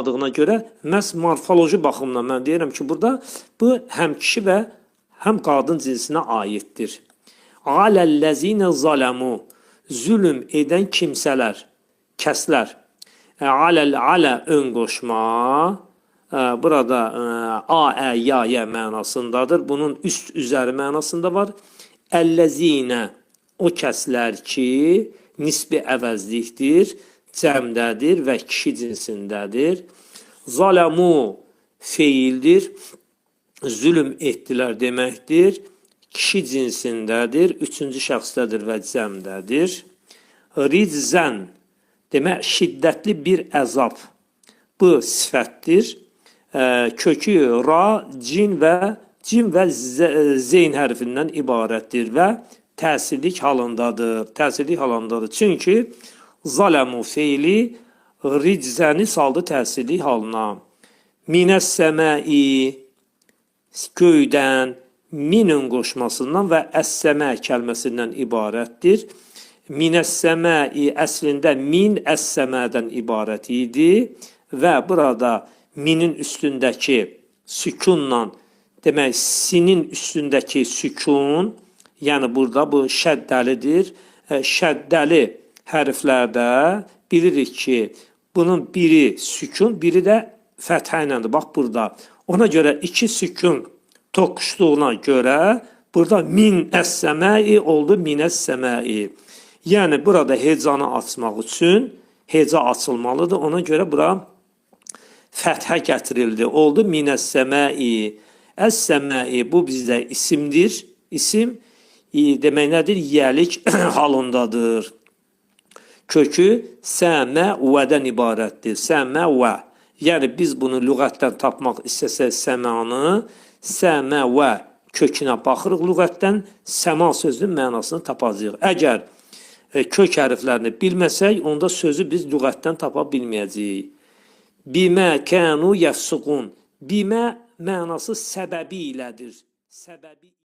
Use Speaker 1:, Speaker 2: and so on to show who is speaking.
Speaker 1: olmadığına görə məhz morfoloji baxımdan mən deyirəm ki, burada bu həm kişi və həm qadın cinsinə aiddir. Aləl-ləzinə zalamu, zülm edən kimsələr, kəslər. Alə ön qoşma, burada a, ya mənasındadır. Bunun üst üzəri mənasında var. Əlləzinə, o kəslər ki, nisbi əvəzlikdir, cəmdədir və kişi cinsindədir. Zalamu feildir, zülm etdilər deməkdir. Kişi cinsindədir, üçüncü şəxsdədir və cəmdədir. Riczən, demək, şiddətli bir əzab. Bu sifətdir. Kökü ra, cin və zeyn hərfindən ibarətdir və təsirlik halındadır. Təsirlik halındadır. Çünki zalamu feili riczəni saldı təsirlik halına. Minəs-səmai, göydən, minun qoşmasından və əs-səmə kəlməsindən ibarətdir. Minəs-səmai əslində min əs-səmədən ibarət idi və burada minin üstündəki sükunla, demək, sinin üstündəki sükun, yəni burada bu şəddəlidir. Şəddəli hərflərdə bilirik ki, bunun biri sükun, biri də fəthə iləndir. Bax burada. Ona görə iki sükun toqquşduğuna görə burada min əs-səmai oldu minəs-səmai. Yəni burada hecanı açmaq üçün heca açılmalıdır. Ona görə bura fəthə gətirildi. Oldu minəs-səmai. Əs-səmai bu bizdə isimdir. İsim demək nədir? Yiyəlik halındadır. Kökü səmə-vədən ibarətdir. Səmə-və. Yəni biz bunu lüğətdən tapmaq istəsək səmanı, səmə-və kökünə baxırıq lüğətdən, səma sözünün mənasını tapacağıq. Əgər kök hərflərini bilməsək, onda sözü biz lüğətdən tapa bilməyəcəyik. Bimə kənu yəfsuqun. Bimə mənası səbəbi ilədir. Səbəbi